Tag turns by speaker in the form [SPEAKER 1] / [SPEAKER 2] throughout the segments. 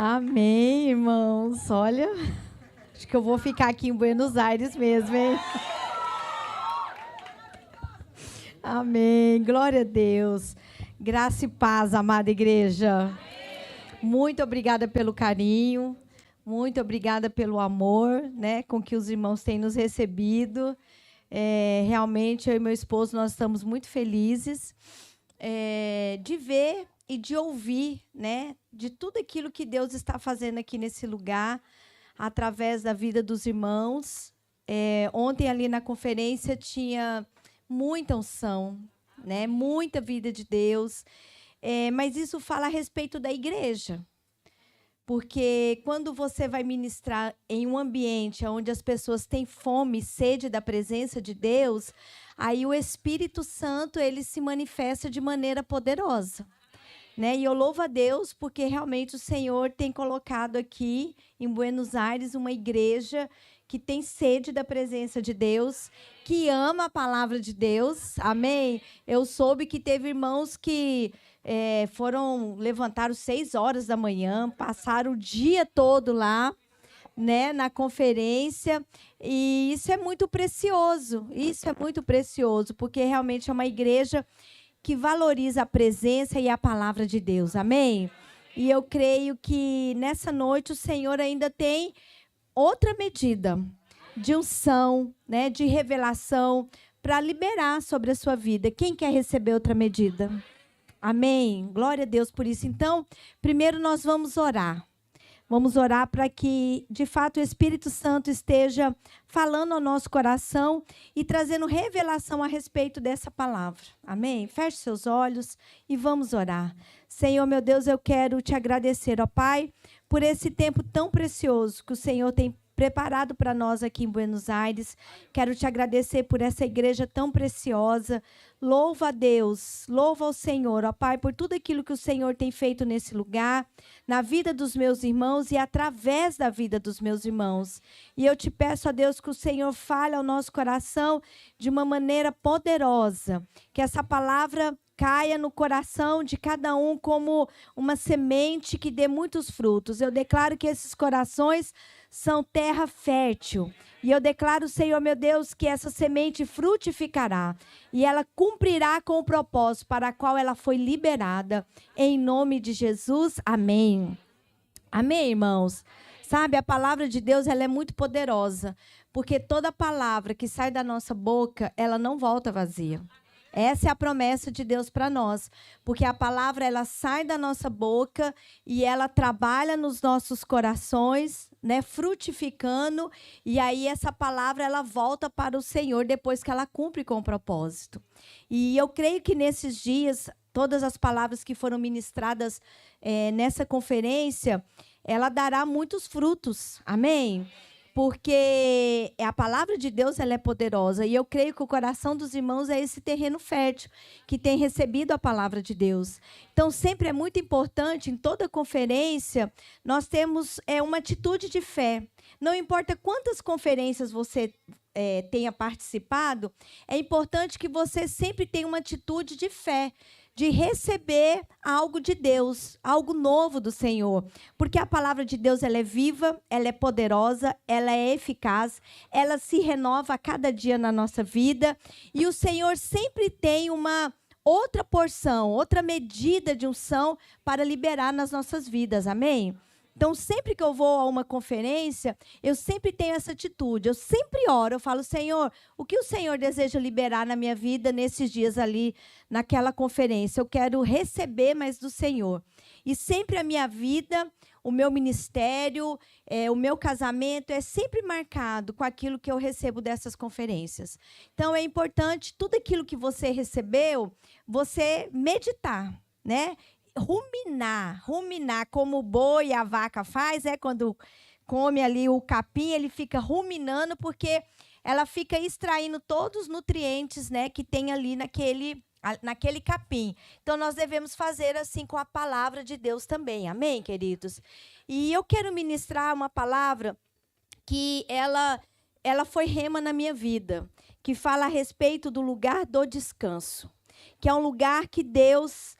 [SPEAKER 1] Amém, irmãos. Olha, acho que eu vou ficar aqui em Buenos Aires mesmo, hein? Amém. Glória a Deus. Graça e paz, amada igreja. Muito obrigada pelo carinho. Muito obrigada pelo amor, né, com que os irmãos têm nos recebido. Realmente, eu e meu esposo, nós estamos muito felizes de ver e de ouvir, né, de tudo aquilo que Deus está fazendo aqui nesse lugar, através da vida dos irmãos. Ontem, ali na conferência, tinha muita unção, né, muita vida de Deus. Mas isso fala a respeito da igreja. Porque quando você vai ministrar em um ambiente onde as pessoas têm fome e sede da presença de Deus, aí o Espírito Santo ele se manifesta de maneira poderosa, né? E eu louvo a Deus porque realmente o Senhor tem colocado aqui em Buenos Aires uma igreja que tem sede da presença de Deus, que ama a palavra de Deus. Amém? Eu soube que teve irmãos que levantaram 6 horas da manhã, passaram o dia todo lá, né, na conferência, e isso é muito precioso. Isso é muito precioso, porque realmente é uma igreja que valoriza a presença e a palavra de Deus. Amém? E eu creio que nessa noite o Senhor ainda tem outra medida de unção, né, de revelação para liberar sobre a sua vida. Quem quer receber outra medida? Amém. Glória a Deus por isso. Então, primeiro nós vamos orar. Vamos orar para que, de fato, o Espírito Santo esteja falando ao nosso coração e trazendo revelação a respeito dessa palavra. Amém? Feche seus olhos e vamos orar. Senhor, meu Deus, eu quero te agradecer, ó Pai, por esse tempo tão precioso que o Senhor tem preparado para nós aqui em Buenos Aires. Quero te agradecer por essa igreja tão preciosa. Louva a Deus, louva ao Senhor, ó Pai, por tudo aquilo que o Senhor tem feito nesse lugar, na vida dos meus irmãos e através da vida dos meus irmãos. E eu te peço, ó Deus, que o Senhor fale ao nosso coração de uma maneira poderosa, que essa palavra caia no coração de cada um como uma semente que dê muitos frutos. Eu declaro que esses corações são terra fértil. E eu declaro, Senhor, meu Deus, que essa semente frutificará e ela cumprirá com o propósito para o qual ela foi liberada. Em nome de Jesus, amém. Amém, irmãos? Sabe, a palavra de Deus ela é muito poderosa, porque toda palavra que sai da nossa boca, ela não volta vazia. Essa é a promessa de Deus para nós, porque a palavra ela sai da nossa boca e ela trabalha nos nossos corações, né, frutificando, e aí essa palavra ela volta para o Senhor depois que ela cumpre com o propósito. E eu creio que nesses dias, todas as palavras que foram ministradas nessa conferência, ela dará muitos frutos. Amém? Porque a palavra de Deus ela é poderosa e eu creio que o coração dos irmãos é esse terreno fértil que tem recebido a palavra de Deus. Então, sempre é muito importante, em toda conferência, nós temos uma atitude de fé. Não importa quantas conferências você tenha participado, é importante que você sempre tenha uma atitude de fé, de receber algo de Deus, algo novo do Senhor. Porque a palavra de Deus ela é viva, ela é poderosa, ela é eficaz, ela se renova a cada dia na nossa vida. E o Senhor sempre tem uma outra porção, outra medida de unção para liberar nas nossas vidas. Amém? Então, sempre que eu vou a uma conferência, eu sempre tenho essa atitude. Eu sempre oro, eu falo, Senhor, o que o Senhor deseja liberar na minha vida nesses dias ali, naquela conferência? Eu quero receber mais do Senhor. E sempre a minha vida, o meu ministério, o meu casamento é sempre marcado com aquilo que eu recebo dessas conferências. Então, é importante, tudo aquilo que você recebeu, você meditar, né? Ruminar, como o boi e a vaca faz, quando come ali o capim, ele fica ruminando, porque ela fica extraindo todos os nutrientes, né, que tem ali naquele capim. Então, nós devemos fazer assim com a palavra de Deus também. Amém, queridos? E eu quero ministrar uma palavra que ela foi rema na minha vida, que fala a respeito do lugar do descanso, que é um lugar que Deus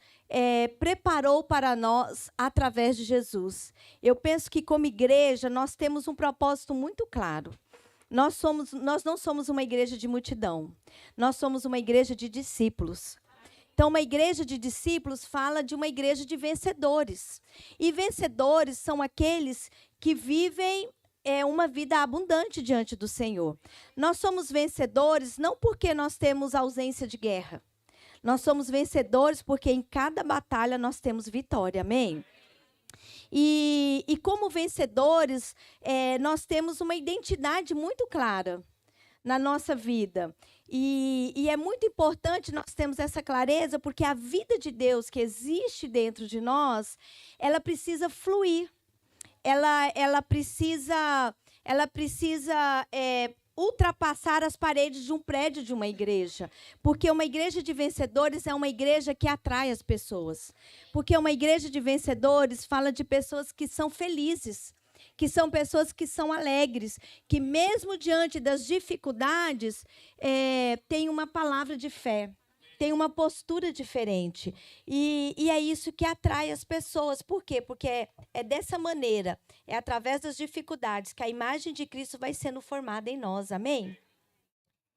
[SPEAKER 1] preparou para nós através de Jesus. Eu penso que, como igreja, nós temos um propósito muito claro. Nós não somos uma igreja de multidão. Nós somos uma igreja de discípulos. Então, uma igreja de discípulos fala de uma igreja de vencedores. E vencedores são aqueles que vivem uma vida abundante diante do Senhor. Nós somos vencedores não porque nós temos ausência de guerra. Nós somos vencedores porque em cada batalha nós temos vitória. Amém? E como vencedores, nós temos uma identidade muito clara na nossa vida. E é muito importante nós termos essa clareza, porque a vida de Deus que existe dentro de nós, ela precisa fluir. Ela precisa ultrapassar as paredes de um prédio de uma igreja. Porque uma igreja de vencedores é uma igreja que atrai as pessoas. Porque uma igreja de vencedores fala de pessoas que são felizes, que são pessoas que são alegres, que mesmo diante das dificuldades, tem uma palavra de fé, tem uma postura diferente. E é isso que atrai as pessoas. Por quê? Porque é dessa maneira, é através das dificuldades que a imagem de Cristo vai sendo formada em nós. Amém?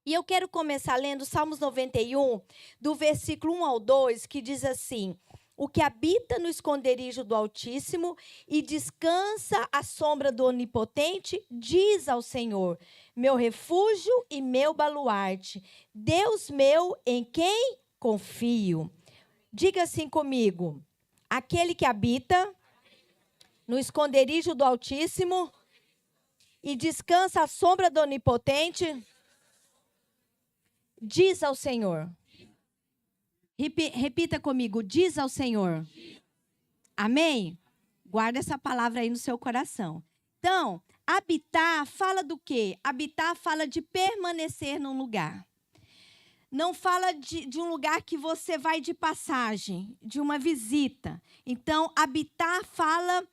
[SPEAKER 1] E eu quero começar lendo Salmos 91, do versículo 1 ao 2, que diz assim: o que habita no esconderijo do Altíssimo e descansa à sombra do Onipotente, diz ao Senhor: meu refúgio e meu baluarte, Deus meu em quem confio. Diga assim comigo: aquele que habita no esconderijo do Altíssimo e descansa à sombra do Onipotente, diz ao Senhor. Repita comigo: diz ao Senhor. Amém? Guarda essa palavra aí no seu coração. Então, habitar fala do quê? Habitar fala de permanecer num lugar. Não fala de um lugar que você vai de passagem, de uma visita. Então, habitar fala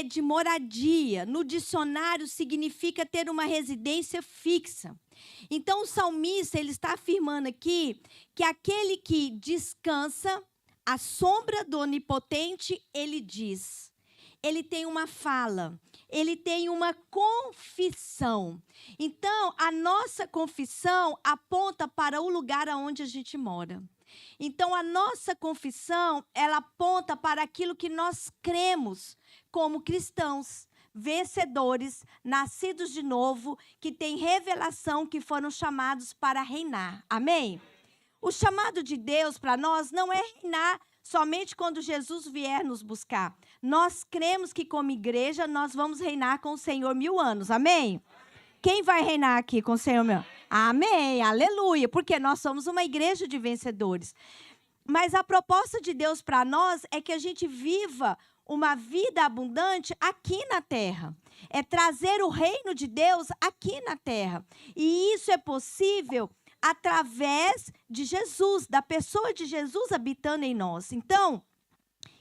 [SPEAKER 1] de moradia. No dicionário, significa ter uma residência fixa. Então, o salmista ele está afirmando aqui que aquele que descansa à sombra do Onipotente, ele diz. Ele tem uma fala, ele tem uma confissão. Então, a nossa confissão aponta para o lugar onde a gente mora. Então, a nossa confissão, ela aponta para aquilo que nós cremos como cristãos, vencedores, nascidos de novo, que têm revelação, que foram chamados para reinar. Amém? O chamado de Deus para nós não é reinar somente quando Jesus vier nos buscar. Nós cremos que, como igreja, nós vamos reinar com o Senhor 1000 anos. Amém? Quem vai reinar aqui com o Senhor 1000 anos? Amém, aleluia, porque nós somos uma igreja de vencedores. Mas a proposta de Deus para nós é que a gente viva uma vida abundante aqui na terra. É trazer o reino de Deus aqui na terra. E isso é possível através de Jesus, da pessoa de Jesus habitando em nós. Então,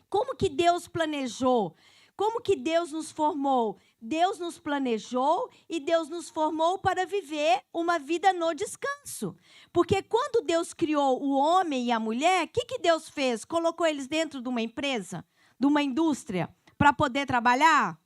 [SPEAKER 1] como que Deus planejou? Como que Deus nos formou? Deus nos planejou e Deus nos formou para viver uma vida no descanso. Porque quando Deus criou o homem e a mulher, o que Deus fez? Colocou eles dentro de uma empresa, de uma indústria, para poder trabalhar?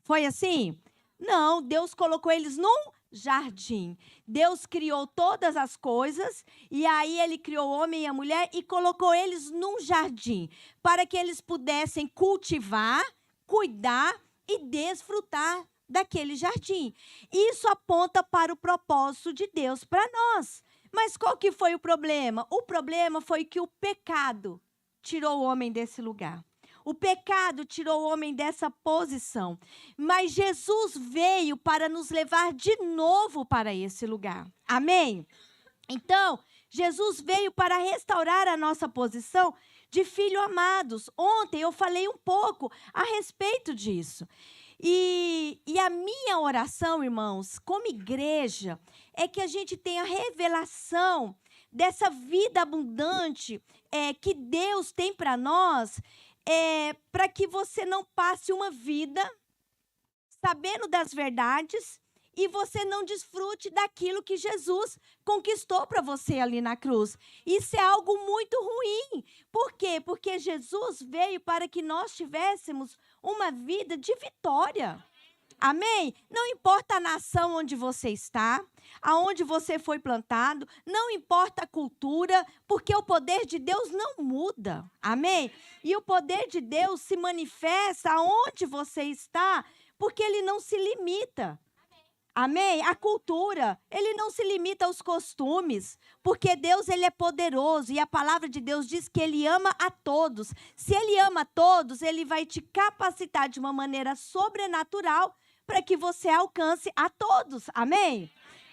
[SPEAKER 1] Foi assim? Não, Deus colocou eles num jardim. Deus criou todas as coisas e aí ele criou o homem e a mulher e colocou eles num jardim para que eles pudessem cultivar, cuidar e desfrutar daquele jardim. Isso aponta para o propósito de Deus para nós. Mas qual que foi o problema? O problema foi que o pecado tirou o homem desse lugar. O pecado tirou o homem dessa posição. Mas Jesus veio para nos levar de novo para esse lugar. Amém? Então, Jesus veio para restaurar a nossa posição de filho amados. Ontem eu falei um pouco a respeito disso. E a minha oração, irmãos, como igreja, é que a gente tenha revelação dessa vida abundante que Deus tem para nós, para que você não passe uma vida sabendo das verdades
[SPEAKER 2] e você não desfrute daquilo que Jesus conquistou para você ali na cruz. Isso é algo muito ruim. Por quê? Porque Jesus veio para que nós tivéssemos uma vida de vitória. Amém? Não importa a nação onde você está, aonde você foi plantado, não importa a cultura, porque o poder de Deus não muda. Amém? E o poder de Deus se manifesta aonde você está, porque ele não se limita. Amém? A cultura, ele não se limita aos costumes, porque Deus ele é poderoso e a palavra de Deus diz que ele ama a todos. Se ele ama a todos, ele vai te capacitar de uma maneira sobrenatural para que você alcance a todos. Amém?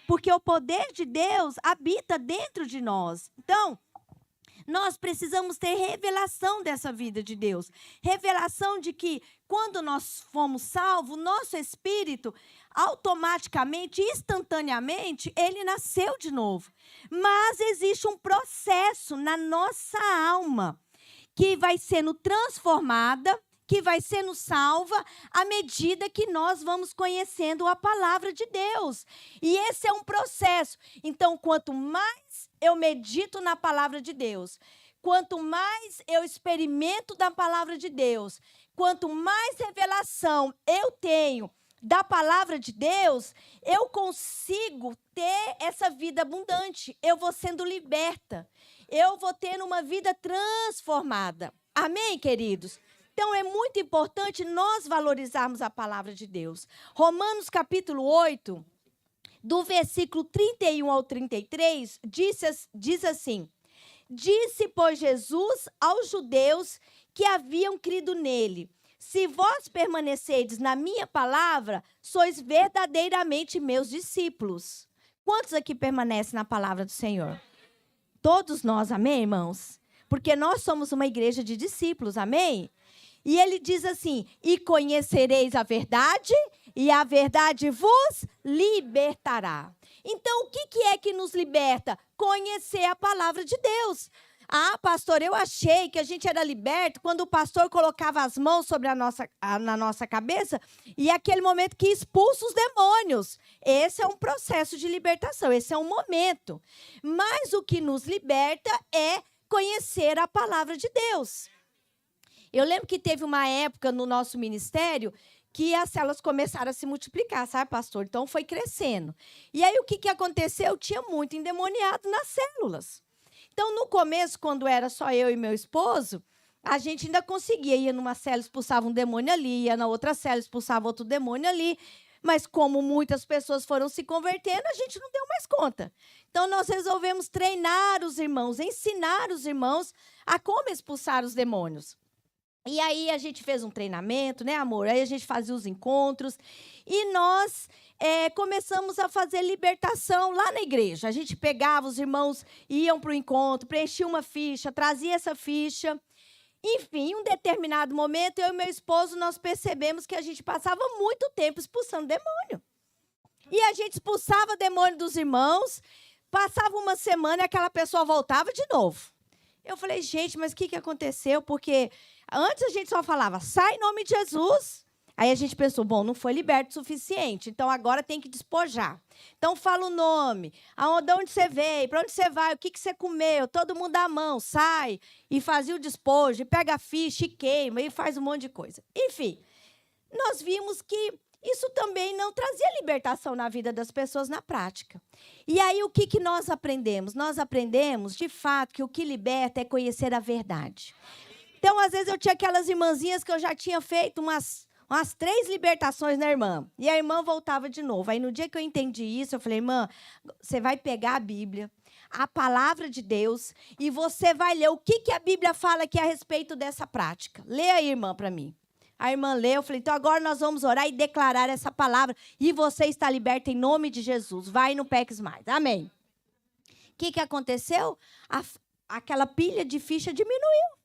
[SPEAKER 2] Porque o poder de Deus habita dentro de nós. Então, nós precisamos ter revelação dessa vida de Deus. Revelação de que quando nós fomos salvos, nosso espírito, automaticamente, instantaneamente, ele nasceu de novo. Mas existe um processo na nossa alma que vai sendo transformada, que vai sendo salva à medida que nós vamos conhecendo a palavra de Deus. E esse é um processo. Então, quanto mais eu medito na palavra de Deus, quanto mais eu experimento da palavra de Deus, quanto mais revelação eu tenho da palavra de Deus, eu consigo ter essa vida abundante. Eu vou sendo liberta. Eu vou tendo uma vida transformada. Amém, queridos? Então, é muito importante nós valorizarmos a palavra de Deus. Romanos capítulo 8, do versículo 31 ao 33, diz assim: Disse, pois, Jesus aos judeus que haviam crido nele: Se vós permanecerdes na minha palavra, sois verdadeiramente meus discípulos. Quantos aqui permanecem na palavra do Senhor? Todos nós, amém, irmãos? Porque nós somos uma igreja de discípulos, amém? E ele diz assim: e conhecereis a verdade, e a verdade vos libertará. Então, o que é que nos liberta? Conhecer a palavra de Deus. Ah, pastor, eu achei que a gente era liberto quando o pastor colocava as mãos sobre na nossa cabeça e aquele momento que expulsa os demônios. Esse é um processo de libertação, esse é um momento. Mas o que nos liberta é conhecer a palavra de Deus. Eu lembro que teve uma época no nosso ministério que as células começaram a se multiplicar, sabe, pastor? Então, foi crescendo. E aí, o que aconteceu? Tinha muito endemoniado nas células. Então, no começo, quando era só eu e meu esposo, a gente ainda conseguia. Ia numa célula, expulsava um demônio ali, ia na outra célula, expulsava outro demônio ali. Mas como muitas pessoas foram se convertendo, a gente não deu mais conta. Então, nós resolvemos treinar os irmãos, ensinar os irmãos a como expulsar os demônios. E aí a gente fez um treinamento, né, amor? Aí a gente fazia os encontros e nós começamos a fazer libertação lá na igreja. A gente pegava, os irmãos iam para o encontro, preenchia uma ficha, trazia essa ficha. Enfim, em um determinado momento, eu e meu esposo, nós percebemos que a gente passava muito tempo expulsando demônio. E a gente expulsava demônio dos irmãos, passava uma semana e aquela pessoa voltava de novo. Eu falei, gente, mas o que aconteceu? Porque antes a gente só falava, sai em nome de Jesus. Aí a gente pensou, bom, não foi liberto o suficiente, então agora tem que despojar. Então fala o nome, de onde você veio, para onde você vai, o que você comeu, todo mundo dá a mão, sai, e fazia o despojo, e pega a ficha, e queima, e faz um monte de coisa. Enfim, nós vimos que isso também não trazia libertação na vida das pessoas na prática. E aí, o que nós aprendemos? Nós aprendemos, de fato, que o que liberta é conhecer a verdade. Então, às vezes, eu tinha aquelas irmãzinhas que eu já tinha feito umas 3 libertações na irmã. E a irmã voltava de novo. Aí, no dia que eu entendi isso, eu falei, irmã, você vai pegar a Bíblia, a palavra de Deus, e você vai ler o que a Bíblia fala aqui a respeito dessa prática. Lê aí, irmã, para mim. A irmã leu, eu falei, então agora nós vamos orar e declarar essa palavra. E você está liberta em nome de Jesus. Vai e não peques mais. Amém. O que aconteceu? Aquela pilha de ficha diminuiu.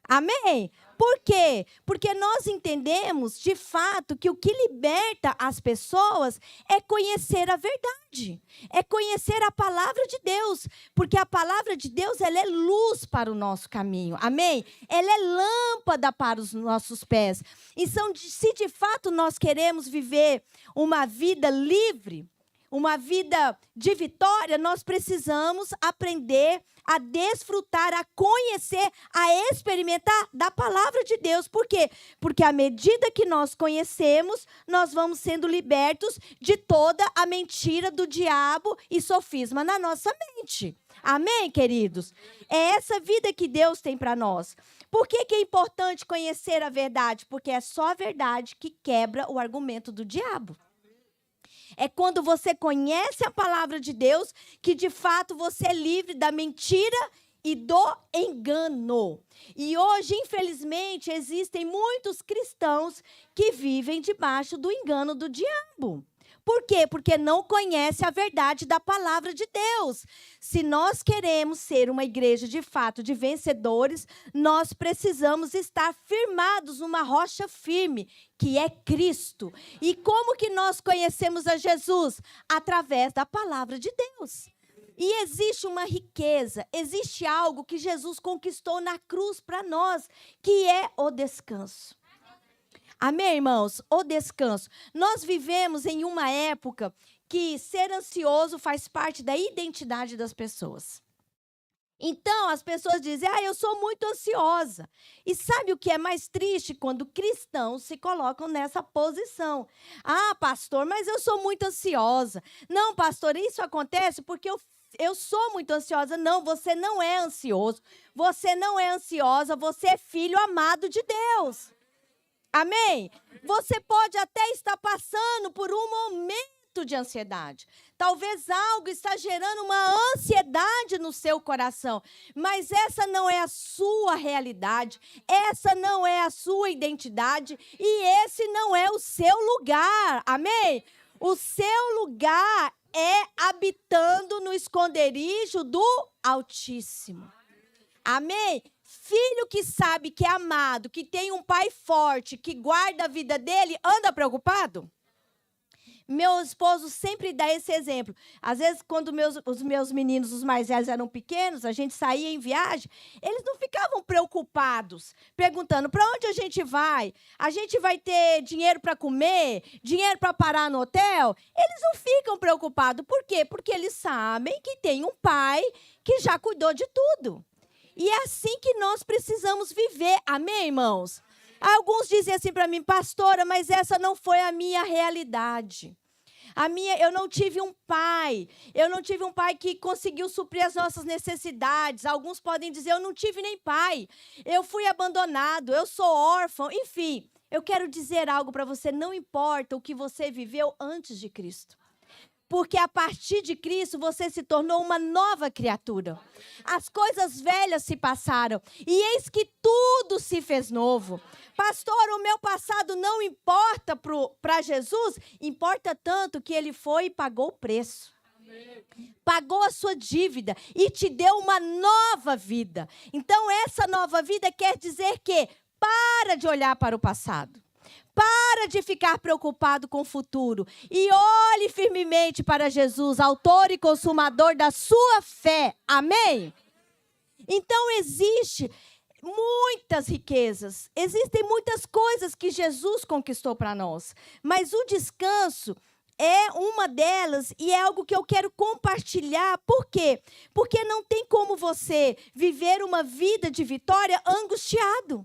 [SPEAKER 2] Amém? Por quê? Porque nós entendemos, de fato, que o que liberta as pessoas é conhecer a verdade. É conhecer a palavra de Deus. Porque a palavra de Deus, ela é luz para o nosso caminho. Amém? Ela é lâmpada para os nossos pés. Então, se de fato nós queremos viver uma vida livre, uma vida de vitória, nós precisamos aprender a desfrutar, a conhecer, a experimentar da palavra de Deus. Por quê? Porque à medida que nós conhecemos, nós vamos sendo libertos de toda a mentira do diabo e sofisma na nossa mente. Amém, queridos? É essa vida que Deus tem para nós. Por que é importante conhecer a verdade? Porque é só a verdade que quebra o argumento do diabo. É quando você conhece a palavra de Deus que, de fato, você é livre da mentira e do engano. E hoje, infelizmente, existem muitos cristãos que vivem debaixo do engano do diabo. Por quê? Porque não conhece a verdade da palavra de Deus. Se nós queremos ser uma igreja de fato de vencedores, nós precisamos estar firmados numa rocha firme, que é Cristo. E como que nós conhecemos a Jesus? Através da palavra de Deus. E existe uma riqueza, existe algo que Jesus conquistou na cruz para nós, que é o descanso. Amém, irmãos? O descanso. Nós vivemos em uma época que ser ansioso faz parte da identidade das pessoas. Então, as pessoas dizem, eu sou muito ansiosa. E sabe o que é mais triste? Quando cristãos se colocam nessa posição. Pastor, mas eu sou muito ansiosa. Não, pastor, isso acontece porque eu sou muito ansiosa. Não, você não é ansioso. Você não é ansiosa, você é filho amado de Deus. Amém? Você pode até estar passando por um momento de ansiedade. Talvez algo está gerando uma ansiedade no seu coração. Mas essa não é a sua realidade. Essa não é a sua identidade. E esse não é o seu lugar. Amém? O seu lugar é habitando no esconderijo do Altíssimo. Amém? Filho que sabe que é amado, que tem um pai forte, que guarda a vida dele, anda preocupado? Meu esposo sempre dá esse exemplo. Às vezes, quando os meus meninos, os mais velhos, eram pequenos, a gente saía em viagem, eles não ficavam preocupados, perguntando, para onde a gente vai? A gente vai ter dinheiro para comer? Dinheiro para parar no hotel? Eles não ficam preocupados. Por quê? Porque eles sabem que tem um pai que já cuidou de tudo. E é assim que nós precisamos viver. Amém, irmãos? Alguns dizem assim para mim, pastora, mas essa não foi a minha realidade. Eu não tive um pai. Eu não tive um pai que conseguiu suprir as nossas necessidades. Alguns podem dizer, eu não tive nem pai. Eu fui abandonado, eu sou órfão. Enfim, eu quero dizer algo para você. Não importa o que você viveu antes de Cristo. Porque a partir de Cristo você se tornou uma nova criatura. As coisas velhas se passaram e eis que tudo se fez novo. Pastor, o meu passado não importa para Jesus? Importa tanto que ele foi e pagou o preço. Pagou a sua dívida e te deu uma nova vida. Então essa nova vida quer dizer que para de olhar para o passado. Para de ficar preocupado com o futuro e olhe firmemente para Jesus, autor e consumador da sua fé. Amém? Então, existem muitas riquezas, existem muitas coisas que Jesus conquistou para nós, mas o descanso é uma delas e é algo que eu quero compartilhar. Por quê? Porque não tem como você viver uma vida de vitória angustiado.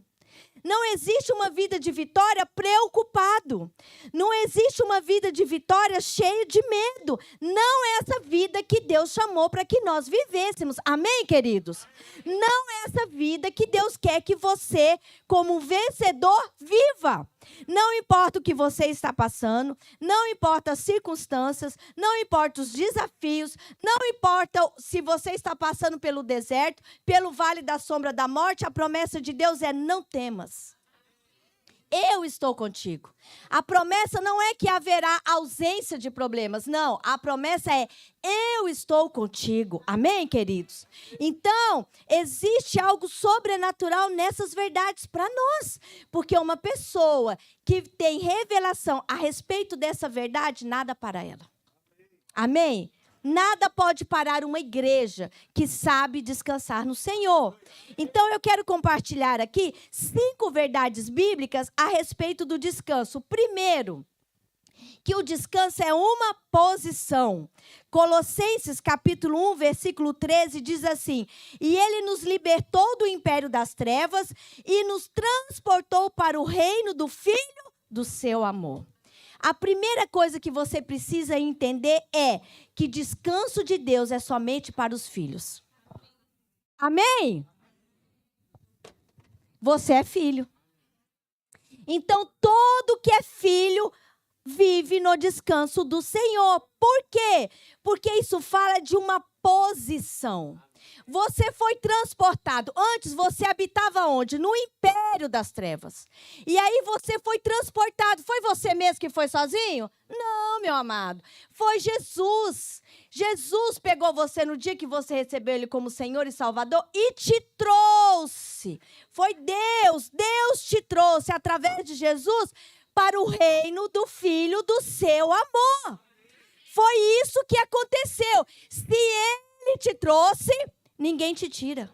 [SPEAKER 2] Não existe uma vida de vitória preocupado. Não existe uma vida de vitória cheia de medo. Não é essa vida que Deus chamou para que nós vivêssemos. Amém, queridos? Não é essa vida que Deus quer que você, como vencedor, viva. Não importa o que você está passando, não importa as circunstâncias, não importa os desafios, não importa se você está passando pelo deserto, pelo vale da sombra da morte, a promessa de Deus é não temas. eu estou contigo. A promessa não é que haverá ausência de problemas, não. A promessa é, eu estou contigo. Amém, queridos? Então, existe algo sobrenatural nessas verdades para nós. Porque uma pessoa que tem revelação a respeito dessa verdade, nada para ela. Amém? Nada pode parar uma igreja que sabe descansar no Senhor. Então, eu quero compartilhar aqui 5 verdades bíblicas a respeito do descanso. Primeiro, que o descanso é uma posição. Colossenses capítulo 1, versículo 13 diz assim: e ele nos libertou do império das trevas e nos transportou para o reino do Filho do seu amor. A primeira coisa que você precisa entender é que descanso de Deus é somente para os filhos. Amém? Você é filho. Então, todo que é filho vive no descanso do Senhor. Por quê? Porque isso fala de uma posição. Você foi transportado. Antes você habitava onde? No império das trevas. E aí você foi transportado. Foi você mesmo que foi sozinho? Não, meu amado. Foi Jesus. Jesus pegou você no dia que você recebeu Ele como Senhor e Salvador e te trouxe. Foi Deus. Deus te trouxe através de Jesus para o reino do Filho do seu amor. Foi isso que aconteceu. Se Ele te trouxe, ninguém te tira.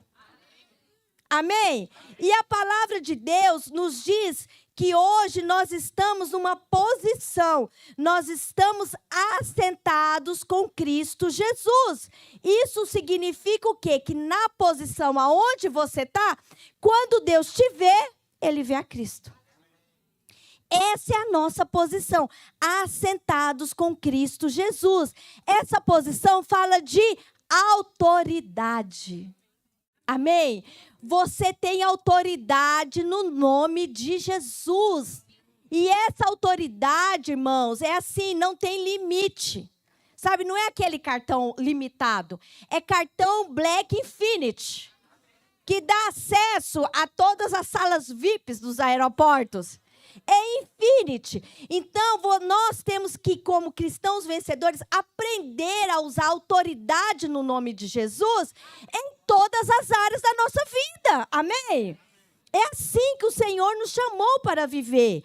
[SPEAKER 2] Amém? E a palavra de Deus nos diz que hoje nós estamos numa posição, nós estamos assentados com Cristo Jesus. Isso significa o quê? Que na posição aonde você está, quando Deus te vê, Ele vê a Cristo. Essa é a nossa posição, assentados com Cristo Jesus. Essa posição fala de autoridade. Amém? Você tem autoridade no nome de Jesus. E essa autoridade, irmãos, é assim, não tem limite. Sabe, não é aquele cartão limitado. É cartão Black Infinity, que dá acesso a todas as salas VIPs dos aeroportos. É infinity. Então, nós temos que, como cristãos vencedores, aprender a usar autoridade no nome de Jesus em todas as áreas da nossa vida. Amém? É assim que o Senhor nos chamou para viver.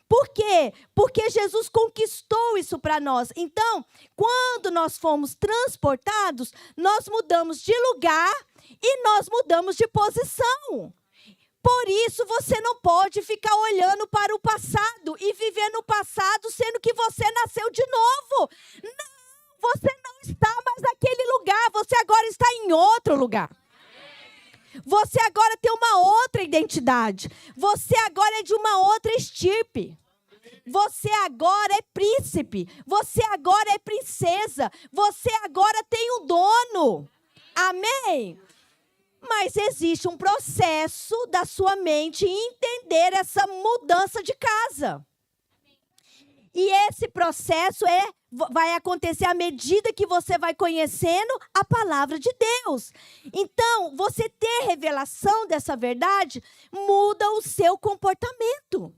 [SPEAKER 2] Por quê? Porque Jesus conquistou isso para nós. Então, quando nós fomos transportados, nós mudamos de lugar e nós mudamos de posição. Por isso, você não pode ficar olhando para o passado e viver no passado, sendo que você nasceu de novo. Não, você não está mais naquele lugar, você agora está em outro lugar. Você agora tem uma outra identidade. Você agora é de uma outra estirpe. Você agora é príncipe. Você agora é princesa. Você agora tem um dono. Amém? Mas existe um processo da sua mente entender essa mudança de casa. E esse processo vai acontecer à medida que você vai conhecendo a palavra de Deus. Então, você ter revelação dessa verdade muda o seu comportamento.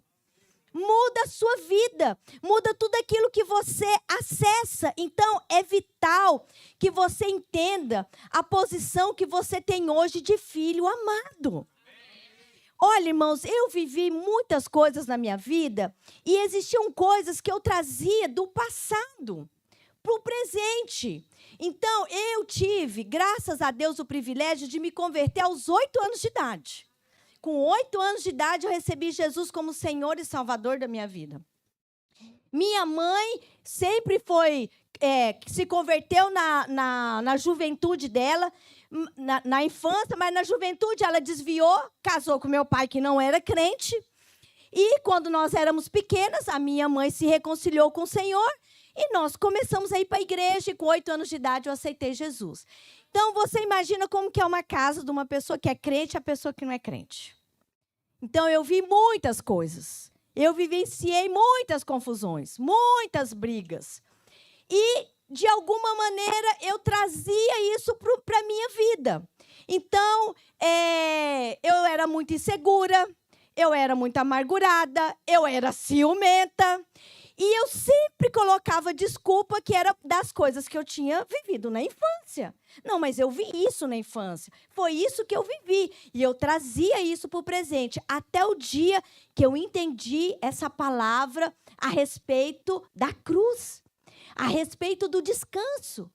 [SPEAKER 2] Muda a sua vida, muda tudo aquilo que você acessa. Então, é vital que você entenda a posição que você tem hoje de filho amado. Olha, irmãos, eu vivi muitas coisas na minha vida e existiam coisas que eu trazia do passado para o presente. Então, eu tive, graças a Deus, o privilégio de me converter aos 8 anos de idade. Com 8 anos de idade, eu recebi Jesus como Senhor e Salvador da minha vida. Minha mãe sempre se converteu na juventude dela, na infância, mas na juventude ela desviou, casou com meu pai, que não era crente. E quando nós éramos pequenas, a minha mãe se reconciliou com o Senhor e nós começamos a ir para a igreja e com 8 anos de idade eu aceitei Jesus. Então, você imagina como que é uma casa de uma pessoa que é crente e a pessoa que não é crente. Então, eu vi muitas coisas. Eu vivenciei muitas confusões, muitas brigas. E, de alguma maneira, eu trazia isso para a minha vida. Então, eu era muito insegura, eu era muito amargurada, eu era ciumenta. E eu sempre colocava desculpa que era das coisas que eu tinha vivido na infância. Não, mas eu vi isso na infância. Foi isso que eu vivi. E eu trazia isso para o presente. Até o dia que eu entendi essa palavra a respeito da cruz. A respeito do descanso.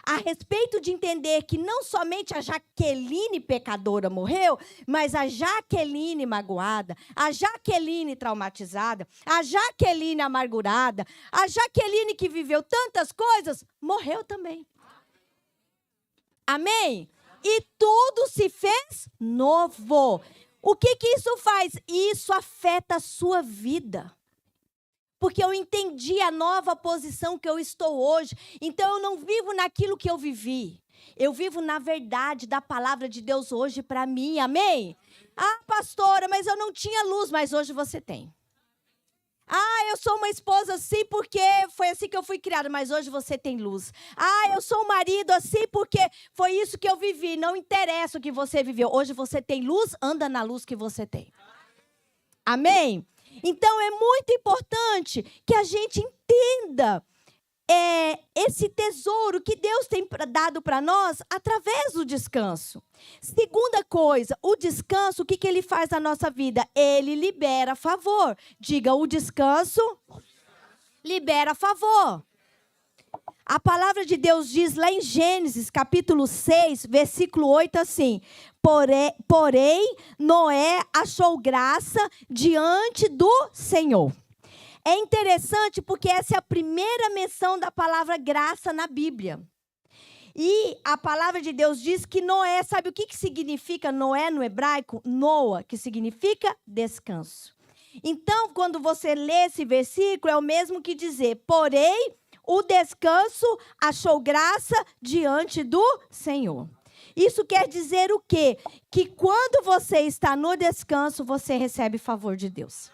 [SPEAKER 2] A respeito de entender que não somente a Jaqueline pecadora morreu, mas a Jaqueline magoada, a Jaqueline traumatizada, a Jaqueline amargurada, a Jaqueline que viveu tantas coisas, morreu também. Amém? E tudo se fez novo. O que isso faz? Isso afeta a sua vida. Porque eu entendi a nova posição que eu estou hoje. Então, eu não vivo naquilo que eu vivi. Eu vivo na verdade da palavra de Deus hoje para mim. Amém? Ah, pastora, mas eu não tinha luz. Mas hoje você tem. Ah, eu sou uma esposa assim porque foi assim que eu fui criada. Mas hoje você tem luz. Ah, eu sou um marido assim porque foi isso que eu vivi. Não interessa o que você viveu. Hoje você tem luz, anda na luz que você tem. Amém? Então, é muito importante que a gente entenda esse tesouro que Deus tem dado para nós através do descanso. Segunda coisa, o descanso, o que ele faz na nossa vida? Ele libera favor. Diga, o descanso libera favor. A palavra de Deus diz lá em Gênesis, capítulo 6, versículo 8, assim: Porém, Noé achou graça diante do Senhor. É interessante porque essa é a primeira menção da palavra graça na Bíblia. E a palavra de Deus diz que Noé, sabe o que significa Noé no hebraico? Noa, que significa descanso. Então, quando você lê esse versículo, é o mesmo que dizer, porém, o descanso achou graça diante do Senhor. Isso quer dizer o quê? Que quando você está no descanso, você recebe favor de Deus.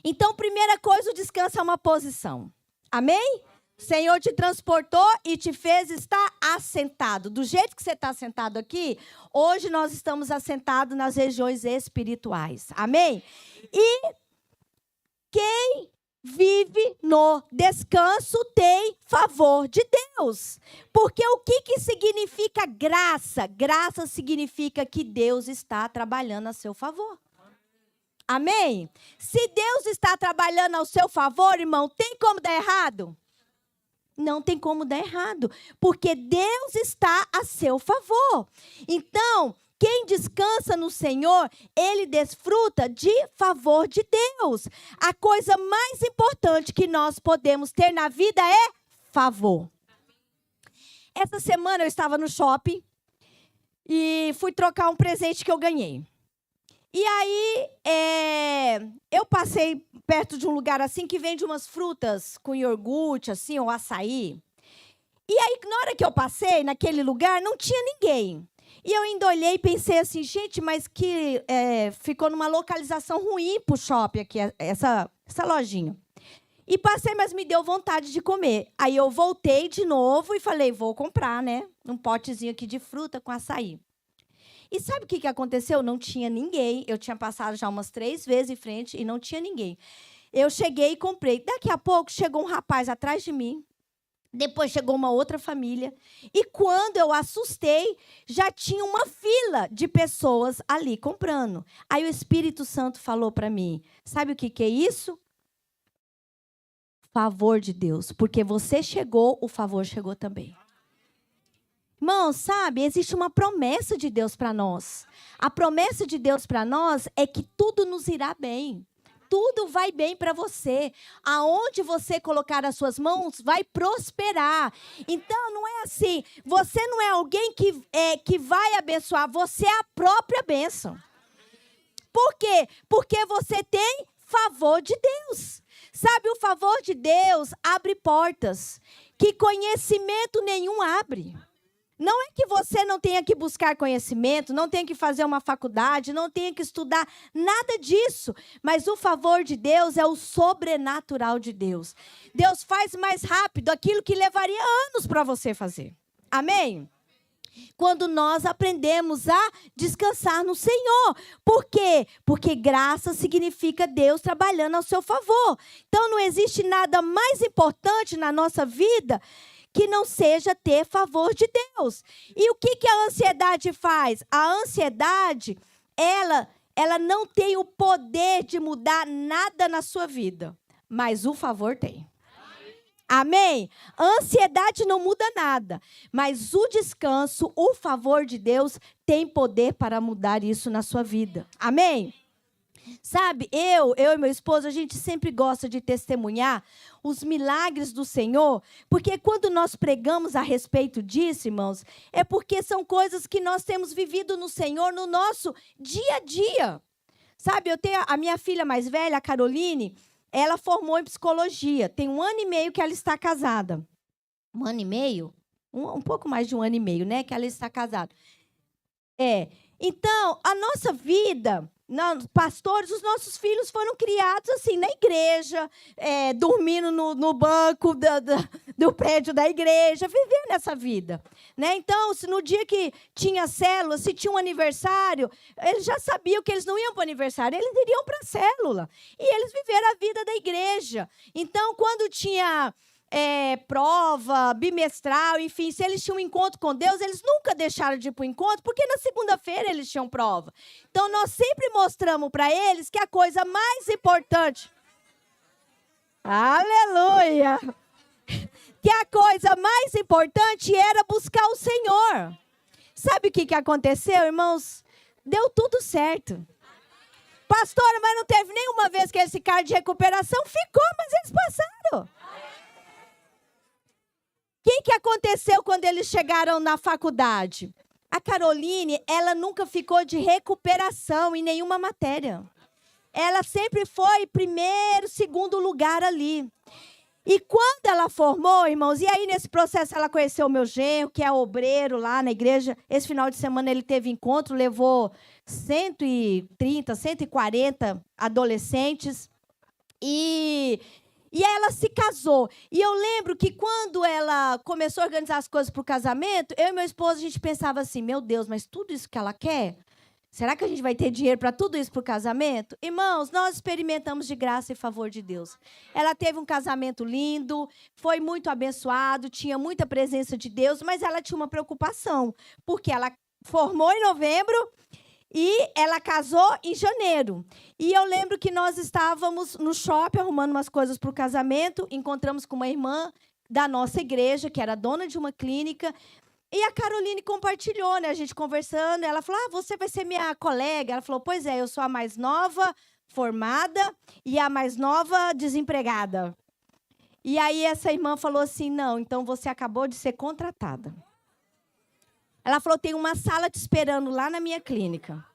[SPEAKER 2] Então, primeira coisa, o descanso é uma posição. Amém? O Senhor te transportou e te fez estar assentado. Do jeito que você está assentado aqui, hoje nós estamos assentados nas regiões espirituais. Amém? E quem vive no descanso tem favor de Deus. Porque o que significa graça? Graça significa que Deus está trabalhando a seu favor. Amém? Se Deus está trabalhando ao seu favor, irmão, tem como dar errado? Não tem como dar errado. Porque Deus está a seu favor. Então, quem descansa no Senhor, ele desfruta de favor de Deus. A coisa mais importante que nós podemos ter na vida é favor. Essa semana eu estava no shopping e fui trocar um presente que eu ganhei. E aí, eu passei perto de um lugar assim que vende umas frutas com iogurte, assim, ou açaí. E aí, na hora que eu passei naquele lugar, não tinha ninguém. E eu ainda olhei e pensei assim, gente, mas que ficou numa localização ruim para o shopping aqui, essa lojinha. E passei, mas me deu vontade de comer. Aí eu voltei de novo e falei, vou comprar, né? Um potezinho aqui de fruta com açaí. E sabe o que aconteceu? Não tinha ninguém. Eu tinha passado já umas 3 vezes em frente e não tinha ninguém. Eu cheguei e comprei. Daqui a pouco chegou um rapaz atrás de mim. Depois chegou uma outra família. E quando eu assustei, já tinha uma fila de pessoas ali comprando. Aí o Espírito Santo falou para mim, sabe o que é isso? Favor de Deus. Porque você chegou, o favor chegou também. Irmão, sabe, existe uma promessa de Deus para nós. A promessa de Deus para nós é que tudo nos irá bem. Tudo vai bem para você. Aonde você colocar as suas mãos, vai prosperar. Então, não é assim. Você não é alguém que vai abençoar. Você é a própria bênção. Por quê? Porque você tem favor de Deus. Sabe, o favor de Deus abre portas que conhecimento nenhum abre. Não é que você não tenha que buscar conhecimento, não tenha que fazer uma faculdade, não tenha que estudar, nada disso. Mas o favor de Deus é o sobrenatural de Deus. Deus faz mais rápido aquilo que levaria anos para você fazer. Amém? Quando nós aprendemos a descansar no Senhor. Por quê? Porque graça significa Deus trabalhando ao seu favor. Então não existe nada mais importante na nossa vida que não seja ter favor de Deus. E o que a ansiedade faz? A ansiedade, ela não tem o poder de mudar nada na sua vida, mas o favor tem. Amém? A ansiedade não muda nada, mas o descanso, o favor de Deus tem poder para mudar isso na sua vida. Amém? Sabe, eu e meu esposo, a gente sempre gosta de testemunhar os milagres do Senhor, porque quando nós pregamos a respeito disso, irmãos, é porque são coisas que nós temos vivido no Senhor no nosso dia a dia. Sabe, eu tenho a minha filha mais velha, a Caroline, ela formou em psicologia. Tem 1 ano e meio que ela está casada. 1 ano e meio? Um pouco mais de 1 ano e meio, né? Que ela está casada. Então, a nossa vida, nós, pastores, os nossos filhos foram criados assim, na igreja, dormindo no banco do prédio da igreja, vivendo essa vida. Né? Então, se no dia que tinha célula, se tinha um aniversário, eles já sabiam que eles não iam para o aniversário, eles iriam para a célula. E eles viveram a vida da igreja. Então, quando tinha prova, bimestral, enfim, se eles tinham um encontro com Deus, eles nunca deixaram de ir para o encontro, porque na segunda-feira eles tinham prova. Então, nós sempre mostramos para eles que a coisa mais importante... Aleluia! Que a coisa mais importante era buscar o Senhor. Sabe o que aconteceu, irmãos? Deu tudo certo. Pastora, mas não teve nenhuma vez que eles ficaram de recuperação? Ficou, mas eles passaram. O que aconteceu quando eles chegaram na faculdade? A Caroline, ela nunca ficou de recuperação em nenhuma matéria. Ela sempre foi primeiro, segundo lugar ali. E quando ela formou, irmãos, e aí nesse processo ela conheceu o meu genro, que é obreiro lá na igreja. Esse final de semana ele teve encontro, levou 130, 140 adolescentes. E ela se casou. E eu lembro que quando ela começou a organizar as coisas para o casamento, eu e meu esposo, a gente pensava assim, meu Deus, mas tudo isso que ela quer? Será que a gente vai ter dinheiro para tudo isso para o casamento? Irmãos, nós experimentamos de graça e favor de Deus. Ela teve um casamento lindo, foi muito abençoado, tinha muita presença de Deus, mas ela tinha uma preocupação, porque ela formou em novembro e ela casou em janeiro. E eu lembro que nós estávamos no shopping arrumando umas coisas para o casamento, encontramos com uma irmã da nossa igreja, que era dona de uma clínica, e a Caroline compartilhou, né? A gente conversando, ela falou, você vai ser minha colega. Ela falou, pois é, eu sou a mais nova formada e a mais nova desempregada. E aí essa irmã falou assim, não, então você acabou de ser contratada. Ela falou, tem uma sala te esperando lá na minha clínica.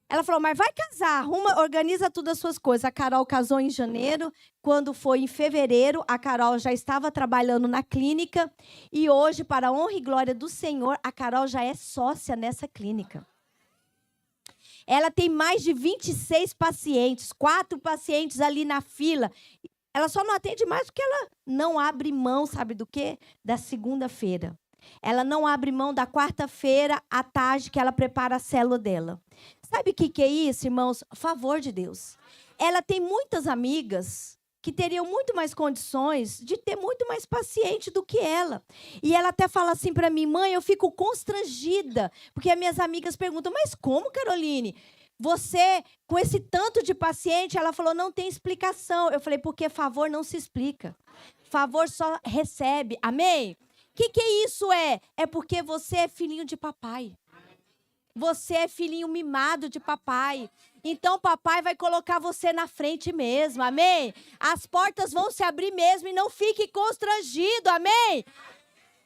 [SPEAKER 2] Ela falou, mas vai casar, organiza todas as suas coisas. A Carol casou em janeiro, quando foi em fevereiro, a Carol já estava trabalhando na clínica. E hoje, para a honra e glória do Senhor, a Carol já é sócia nessa clínica. Ela tem mais de 26 pacientes, 4 pacientes ali na fila. Ela só não atende mais porque ela não abre mão, sabe do quê? Da segunda-feira. Ela não abre mão da quarta-feira à tarde que ela prepara a célula dela. Sabe o que é isso, irmãos? Favor de Deus. Ela tem muitas amigas que teriam muito mais condições de ter muito mais paciente do que ela. E ela até fala assim para mim, mãe, eu fico constrangida, porque as minhas amigas perguntam, mas como, Caroline? Você, com esse tanto de paciente, ela falou, não tem explicação. Eu falei, porque favor não se explica. Favor só recebe. Amém? O que isso é? É porque você é filhinho de papai. Você é filhinho mimado de papai. Então, papai vai colocar você na frente mesmo, amém? As portas vão se abrir mesmo e não fique constrangido, amém?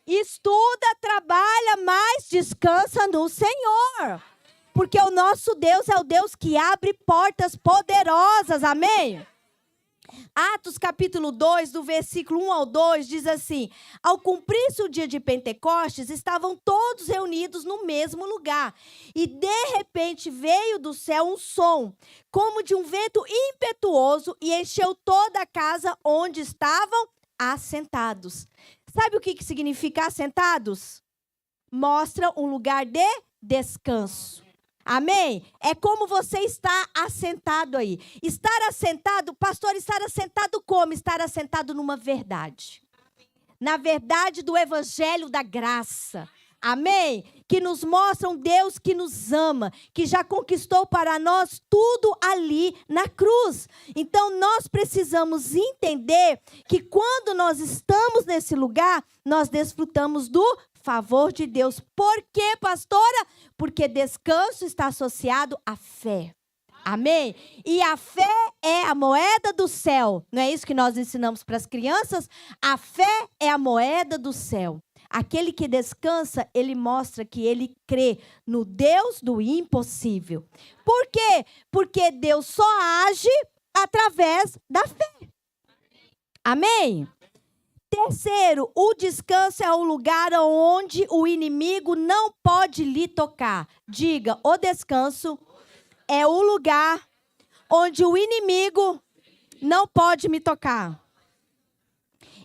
[SPEAKER 2] Estuda, trabalha, mas descansa no Senhor. Porque o nosso Deus é o Deus que abre portas poderosas, amém? Atos capítulo 2, do versículo 1 ao 2, diz assim, ao cumprir-se o dia de Pentecostes, estavam todos reunidos no mesmo lugar. E de repente veio do céu um som, como de um vento impetuoso, e encheu toda a casa onde estavam assentados. Sabe o que significa assentados? mostra um lugar de descanso. Amém? É como você está assentado aí. Estar assentado, pastor, estar assentado como? Estar assentado numa verdade. Na verdade do evangelho da graça. Amém? Que nos mostra um Deus que nos ama, que já conquistou para nós tudo ali na cruz. Então, nós precisamos entender que quando nós estamos nesse lugar, nós desfrutamos do favor de Deus. Por quê, pastora? Porque descanso está associado à fé. Amém? E a fé é a moeda do céu. Não é isso que nós ensinamos para as crianças? A fé é a moeda do céu. Aquele que descansa, ele mostra que ele crê no Deus do impossível. Por quê? Porque Deus só age através da fé. Amém? Terceiro, o descanso é o lugar onde o inimigo não pode lhe tocar. Diga, o descanso é o lugar onde o inimigo não pode me tocar.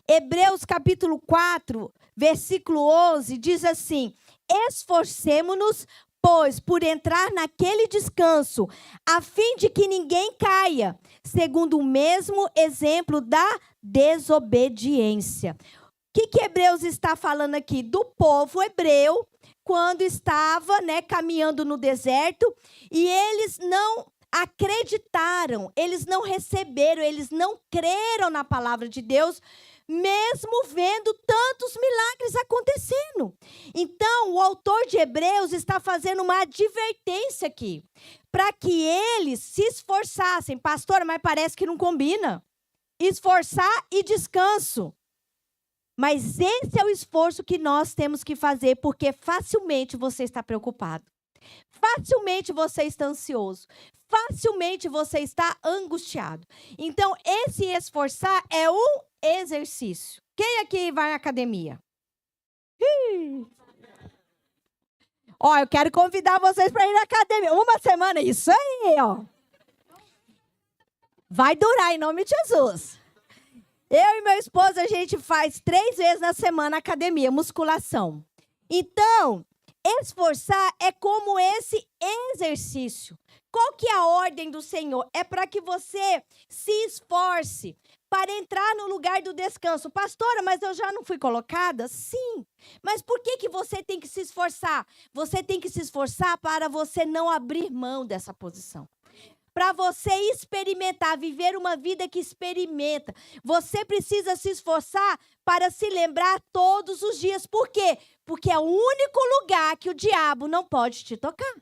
[SPEAKER 2] Hebreus capítulo 4, versículo 11, diz assim: esforcemo-nos, pois, por entrar naquele descanso, a fim de que ninguém caia, segundo o mesmo exemplo da desobediência. O que Hebreus está falando aqui? Do povo hebreu, quando estava, caminhando no deserto, e eles não acreditaram, eles não receberam, eles não creram na palavra de Deus, mesmo vendo tantos milagres acontecendo. Então, o autor de Hebreus está fazendo uma advertência aqui, para que eles se esforçassem. Pastor, mas parece que não combina. Esforçar e descanso. Mas esse é o esforço que nós temos que fazer, porque facilmente você está preocupado. Facilmente você está ansioso. Facilmente você está angustiado. Então, esse esforçar é um exercício. Quem aqui vai à academia? Ó, eu quero convidar vocês para ir na academia. Uma semana, isso aí, ó. Vai durar em nome de Jesus. Eu e meu esposo, a gente faz 3 vezes na semana academia, musculação. Então, esforçar é como esse exercício. Qual que é a ordem do Senhor? É para que você se esforce para entrar no lugar do descanso. Pastora, mas eu já não fui colocada? Sim. Mas por que você tem que se esforçar? Você tem que se esforçar para você não abrir mão dessa posição. Para você experimentar, viver uma vida que experimenta. Você precisa se esforçar para se lembrar todos os dias. Por quê? Porque é o único lugar que o diabo não pode te tocar.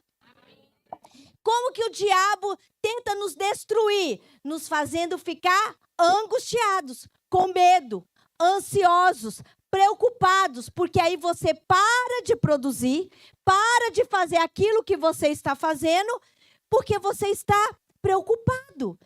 [SPEAKER 2] Como que o diabo tenta nos destruir? Nos fazendo ficar angustiados, com medo, ansiosos, preocupados, porque aí você para de produzir, para de fazer aquilo que você está fazendo, porque você está preocupado.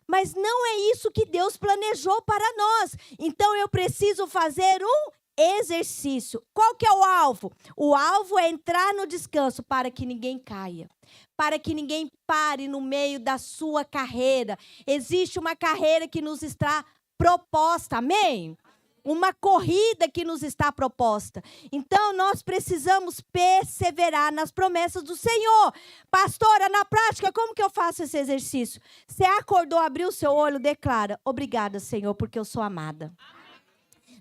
[SPEAKER 2] Mas não é isso que Deus planejou para nós. Então eu preciso fazer um exercício. Qual que é o alvo? O alvo é entrar no descanso para que ninguém caia. Para que ninguém pare no meio da sua carreira. Existe uma carreira que nos está proposta, amém? Uma corrida que nos está proposta. Então, nós precisamos perseverar nas promessas do Senhor. Pastora, na prática, como que eu faço esse exercício? Você acordou, abriu o seu olho, declara: obrigada, Senhor, porque eu sou amada.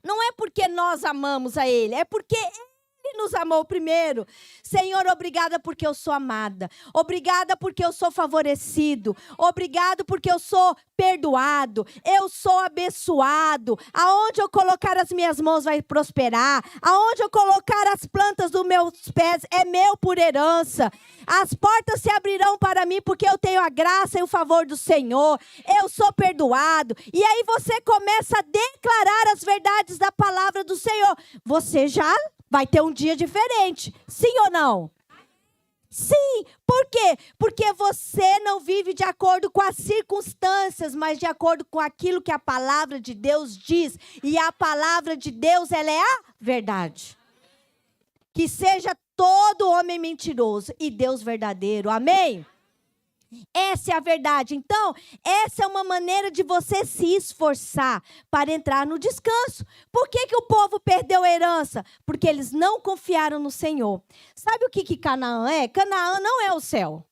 [SPEAKER 2] Não é porque nós amamos a Ele, é porque Ele nos amou primeiro. Senhor, obrigada porque eu sou amada. Obrigada porque eu sou favorecido. Obrigado porque eu sou perdoado. Eu sou abençoado. Aonde eu colocar as minhas mãos vai prosperar. Aonde eu colocar as plantas dos meus pés é meu por herança. As portas se abrirão para mim porque eu tenho a graça e o favor do Senhor. Eu sou perdoado. E aí você começa a declarar as verdades da palavra do Senhor. Você já vai ter um dia diferente. Sim ou não? Sim. Por quê? Porque você não vive de acordo com as circunstâncias, mas de acordo com aquilo que a palavra de Deus diz. E a palavra de Deus, ela é a verdade. Que seja todo homem mentiroso e Deus verdadeiro. Amém? Essa é a verdade. Então, essa é uma maneira de você se esforçar para entrar no descanso. Por que que o povo perdeu a herança? Porque eles não confiaram no Senhor. Sabe o que Canaã é? Canaã não é o céu.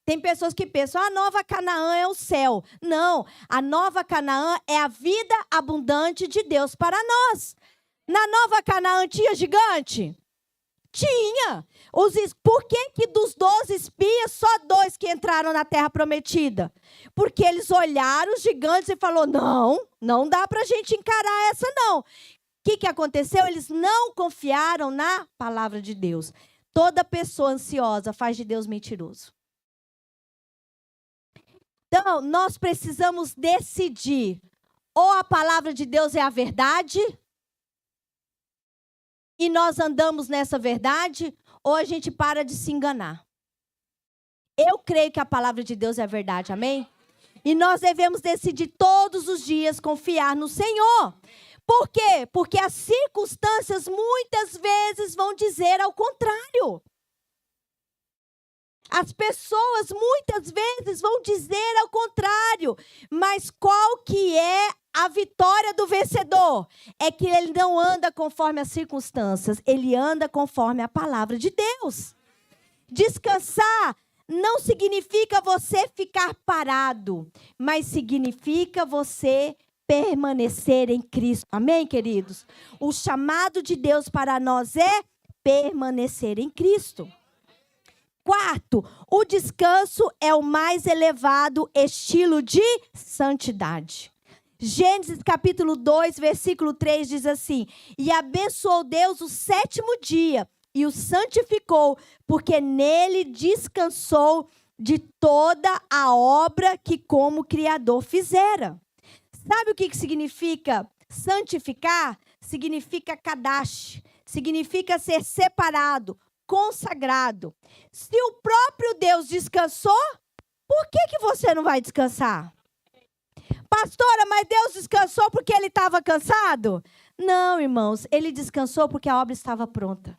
[SPEAKER 2] Tem pessoas que pensam, a nova Canaã é o céu. Não, a nova Canaã é a vida abundante de Deus para nós. Na nova Canaã tinha gigante? Tinha. Por que dos 12 espias, só 2 que entraram na terra prometida? Porque eles olharam os gigantes e falaram, não dá para a gente encarar essa não. O que aconteceu? Eles não confiaram na palavra de Deus. Toda pessoa ansiosa faz de Deus mentiroso. Então, nós precisamos decidir. Ou a palavra de Deus é a verdade, e nós andamos nessa verdade, ou a gente para de se enganar. Eu creio que a palavra de Deus é a verdade, amém? E nós devemos decidir todos os dias confiar no Senhor. Por quê? Porque as circunstâncias muitas vezes vão dizer ao contrário. As pessoas muitas vezes vão dizer ao contrário, mas qual que é a vitória do vencedor? É que ele não anda conforme as circunstâncias, ele anda conforme a palavra de Deus. Descansar não significa você ficar parado, mas significa você permanecer em Cristo. Amém, queridos? O chamado de Deus para nós é permanecer em Cristo. Quarto, o descanso é o mais elevado estilo de santidade. Gênesis capítulo 2, versículo 3 diz assim: e abençoou Deus o 7º dia e o santificou, porque nele descansou de toda a obra que como Criador fizera. Sabe o que significa santificar? Significa kadash, significa ser separado, consagrado. Se o próprio Deus descansou, por que você não vai descansar? Pastora, mas Deus descansou porque ele estava cansado? Não, irmãos, ele descansou porque a obra estava pronta.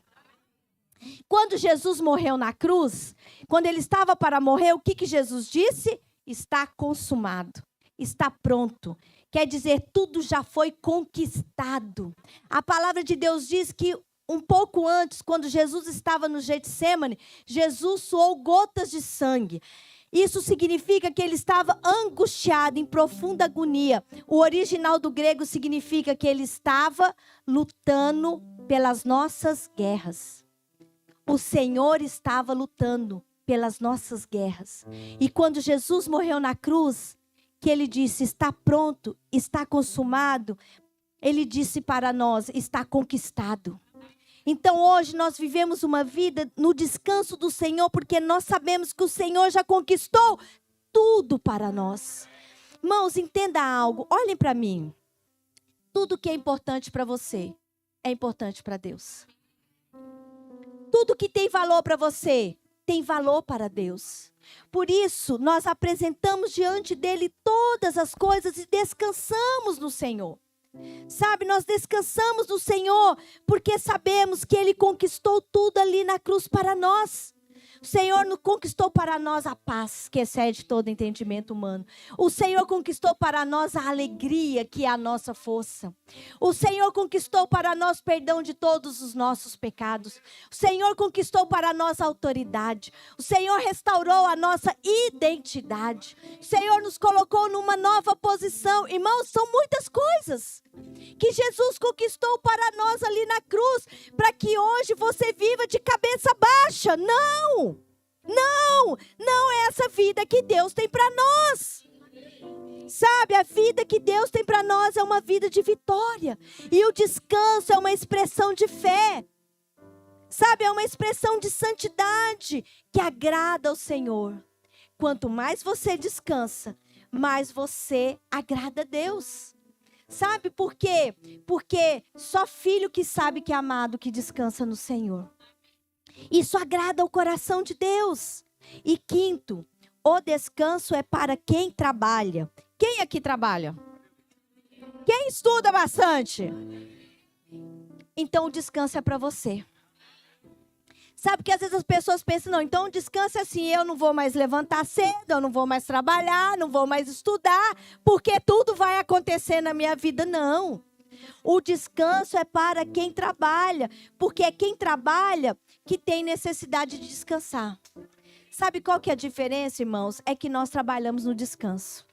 [SPEAKER 2] Quando Jesus morreu na cruz, quando ele estava para morrer, o que Jesus disse? Está consumado, está pronto. Quer dizer, tudo já foi conquistado. A palavra de Deus diz que um pouco antes, quando Jesus estava no Getsemane, Jesus suou gotas de sangue. Isso significa que ele estava angustiado, em profunda agonia. O original do grego significa que ele estava lutando pelas nossas guerras. O Senhor estava lutando pelas nossas guerras. E quando Jesus morreu na cruz, que ele disse, está pronto, está consumado, ele disse para nós, está conquistado. Então hoje nós vivemos uma vida no descanso do Senhor, porque nós sabemos que o Senhor já conquistou tudo para nós. Irmãos, entenda algo, olhem para mim. Tudo que é importante para você é importante para Deus. Tudo que tem valor para você tem valor para Deus. Por isso, nós apresentamos diante dele todas as coisas e descansamos no Senhor. Sabe, nós descansamos no Senhor porque sabemos que ele conquistou tudo ali na cruz para nós. O Senhor nos conquistou para nós a paz, que excede todo entendimento humano. O Senhor conquistou para nós a alegria, que é a nossa força. O Senhor conquistou para nós perdão de todos os nossos pecados. O Senhor conquistou para nós a autoridade. O Senhor restaurou a nossa identidade. O Senhor nos colocou numa nova posição. Irmãos, são muitas coisas que Jesus conquistou para nós ali na cruz, para que hoje você viva de cabeça baixa. Não é essa vida que Deus tem para nós. Sabe, a vida que Deus tem para nós é uma vida de vitória. E o descanso é uma expressão de fé. Sabe, é uma expressão de santidade que agrada ao Senhor. Quanto mais você descansa, mais você agrada a Deus. Sabe por quê? Porque só filho que sabe que é amado, que descansa no Senhor. Isso agrada ao coração de Deus. E quinto, o descanso é para quem trabalha. Quem aqui trabalha? Quem estuda bastante? Então o descanso é para você. Sabe que às vezes as pessoas pensam, não, então descanso é assim, eu não vou mais levantar cedo, eu não vou mais trabalhar, não vou mais estudar, porque tudo vai acontecer na minha vida. Não. O descanso é para quem trabalha, porque é quem trabalha que tem necessidade de descansar. Sabe qual que é a diferença, irmãos? É que nós trabalhamos no descanso.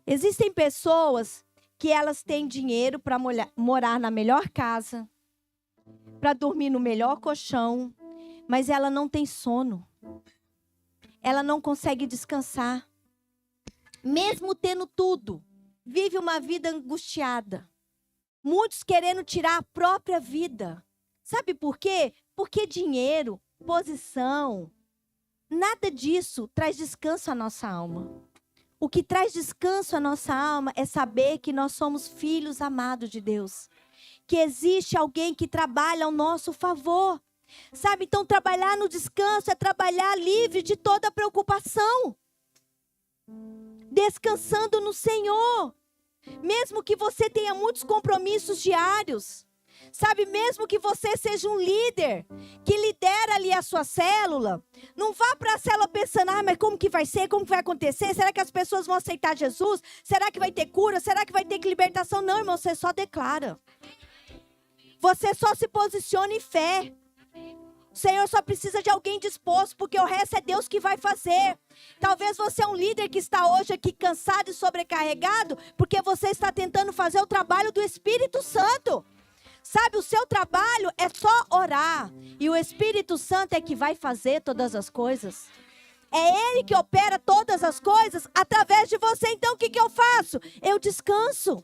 [SPEAKER 2] Existem pessoas que elas têm dinheiro para morar na melhor casa, para dormir no melhor colchão, mas ela não tem sono. Ela não consegue descansar. Mesmo tendo tudo, vive uma vida angustiada. Muitos querendo tirar a própria vida. Sabe por quê? Porque dinheiro, posição, nada disso traz descanso à nossa alma. O que traz descanso à nossa alma é saber que nós somos filhos amados de Deus. Que existe alguém que trabalha ao nosso favor. Sabe, então trabalhar no descanso é trabalhar livre de toda preocupação. Descansando no Senhor. Mesmo que você tenha muitos compromissos diários. Sabe, mesmo que você seja um líder que lidera ali a sua célula, não vá para a célula pensando, mas como que vai ser, como que vai acontecer? Será que as pessoas vão aceitar Jesus? Será que vai ter cura? Será que vai ter libertação? Não, irmão, você só declara. Você só se posiciona em fé. O Senhor só precisa de alguém disposto, porque o resto é Deus que vai fazer. Talvez você é um líder que está hoje aqui cansado e sobrecarregado, porque você está tentando fazer o trabalho do Espírito Santo. Sabe, o seu trabalho é só orar. E o Espírito Santo é que vai fazer todas as coisas. É Ele que opera todas as coisas através de você. Então o que eu faço? Eu descanso.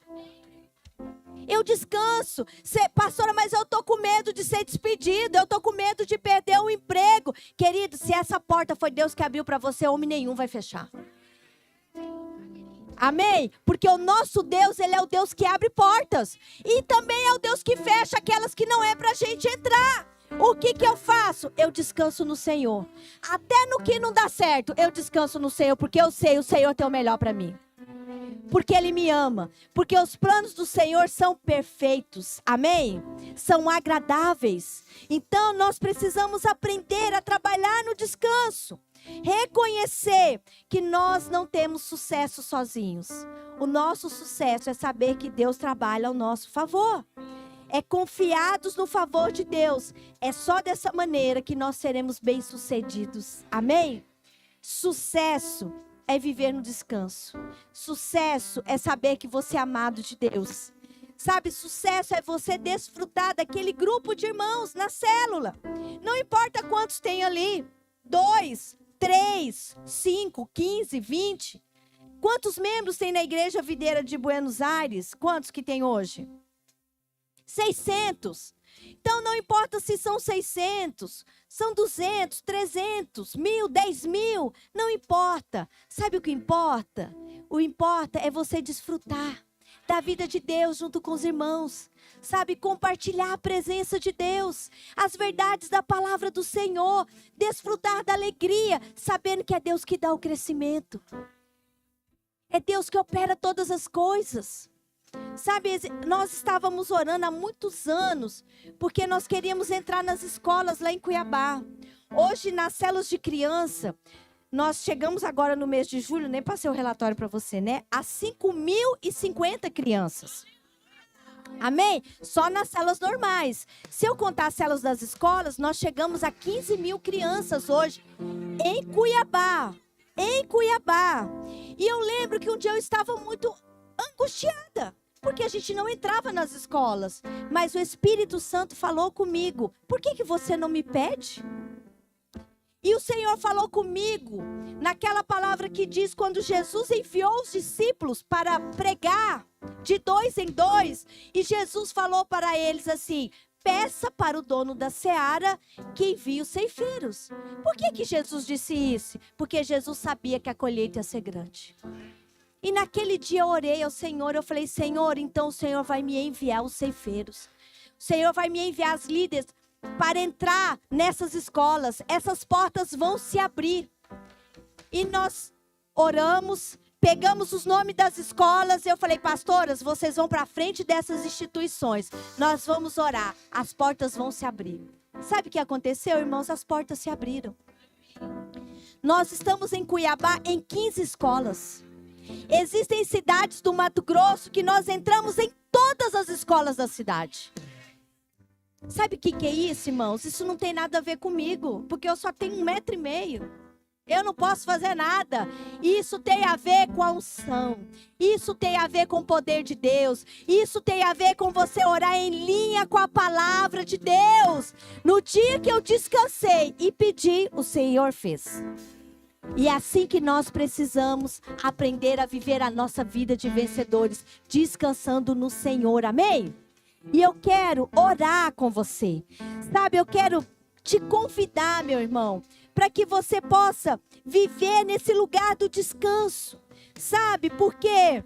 [SPEAKER 2] Eu descanso. Pastora, mas eu estou com medo de ser despedido. Eu estou com medo de perder o emprego. Querido, se essa porta foi Deus que abriu para você, homem nenhum vai fechar. Amém? Porque o nosso Deus, Ele é o Deus que abre portas. E também é o Deus que fecha aquelas que não é para a gente entrar. O que eu faço? Eu descanso no Senhor. Até no que não dá certo, eu descanso no Senhor. Porque eu sei, o Senhor tem o melhor para mim. Porque Ele me ama. Porque os planos do Senhor são perfeitos. Amém? São agradáveis. Então nós precisamos aprender a trabalhar no descanso. Reconhecer que nós não temos sucesso sozinhos. O nosso sucesso é saber que Deus trabalha ao nosso favor. É confiados no favor de Deus. É só dessa maneira que nós seremos bem-sucedidos. Amém? Sucesso é viver no descanso. Sucesso é saber que você é amado de Deus. Sabe, sucesso é você desfrutar daquele grupo de irmãos na célula. Não importa quantos tem ali. 2, 3, 5, 15, 20. Quantos membros tem na Igreja Videira de Buenos Aires? Quantos que tem hoje? 600. Então não importa se são 600, são 200, 300, 1.000, 10.000. Não importa. Sabe o que importa? O importa é você desfrutar da vida de Deus junto com os irmãos. Sabe, compartilhar a presença de Deus, as verdades da palavra do Senhor, desfrutar da alegria, sabendo que é Deus que dá o crescimento. É Deus que opera todas as coisas. Sabe, nós estávamos orando há muitos anos, porque nós queríamos entrar nas escolas lá em Cuiabá. Hoje, nas células de criança, nós chegamos agora no mês de julho, nem passei o relatório para você, né? A 5.050 crianças. Amém? Só nas células normais. Se eu contar as células das escolas, nós chegamos a 15.000 crianças hoje em Cuiabá. Em Cuiabá. E eu lembro que um dia eu estava muito angustiada, porque a gente não entrava nas escolas. Mas o Espírito Santo falou comigo: por que você não me pede? E o Senhor falou comigo naquela palavra que diz quando Jesus enviou os discípulos para pregar de 2 em 2. E Jesus falou para eles assim: peça para o dono da seara que envie os ceifeiros. Por que Jesus disse isso? Porque Jesus sabia que a colheita ia ser grande. E naquele dia eu orei ao Senhor, eu falei: Senhor, então o Senhor vai me enviar os ceifeiros. O Senhor vai me enviar as líderes para entrar nessas escolas. Essas portas vão se abrir. E nós oramos, pegamos os nomes das escolas. Eu falei: pastoras, vocês vão para frente dessas instituições. Nós vamos orar. As portas vão se abrir. Sabe o que aconteceu, irmãos? As portas se abriram. Nós estamos em Cuiabá em 15 escolas. Existem cidades do Mato Grosso que nós entramos em todas as escolas da cidade. Sabe o que é isso, irmãos? Isso não tem nada a ver comigo, porque eu só tenho 1,5 m. Eu não posso fazer nada. Isso tem a ver com a unção. Isso tem a ver com o poder de Deus. Isso tem a ver com você orar em linha com a palavra de Deus. No dia que eu descansei e pedi, o Senhor fez. E é assim que nós precisamos aprender a viver a nossa vida de vencedores, descansando no Senhor, amém? E eu quero orar com você, sabe, eu quero te convidar, meu irmão, para que você possa viver nesse lugar do descanso, sabe, porque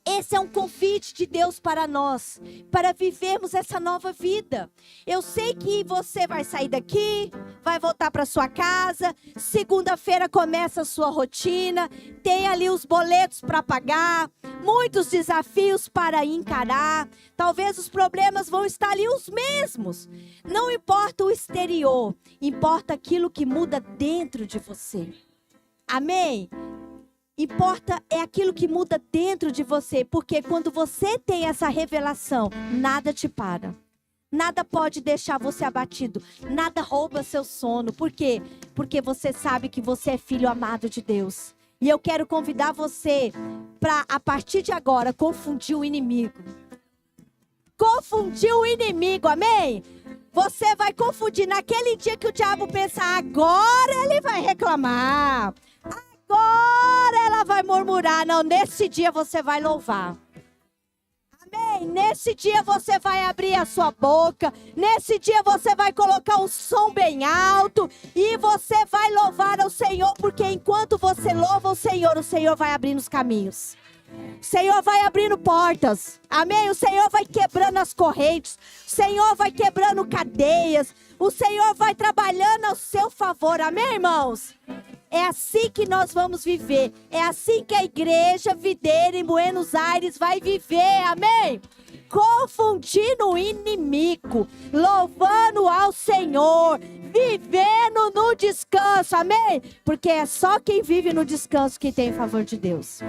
[SPEAKER 2] esse é um convite de Deus para nós, para vivermos essa nova vida. Eu sei que você vai sair daqui, vai voltar para sua casa, segunda-feira começa a sua rotina, tem ali os boletos para pagar, muitos desafios para encarar, talvez os problemas vão estar ali os mesmos. Não importa o exterior, importa aquilo que muda dentro de você. Amém? Importa é aquilo que muda dentro de você, porque quando você tem essa revelação, nada te para. Nada pode deixar você abatido, nada rouba seu sono. Por quê? Porque você sabe que você é filho amado de Deus. E eu quero convidar você para, a partir de agora, confundir o inimigo. Confundir o inimigo, amém? Você vai confundir naquele dia que o diabo pensa, agora ele vai reclamar. Agora ela vai murmurar. Não, nesse dia você vai louvar. Amém? Nesse dia você vai abrir a sua boca. Nesse dia você vai colocar um som bem alto. E você vai louvar ao Senhor. Porque enquanto você louva o Senhor vai abrindo os caminhos. O Senhor vai abrindo portas. Amém? O Senhor vai quebrando as correntes. O Senhor vai quebrando cadeias. O Senhor vai trabalhando ao seu favor. Amém, irmãos? É assim que nós vamos viver. É assim que a igreja videira em Buenos Aires vai viver. Amém? Confundindo o inimigo. Louvando ao Senhor. Vivendo no descanso. Amém? Porque é só quem vive no descanso que tem favor de Deus.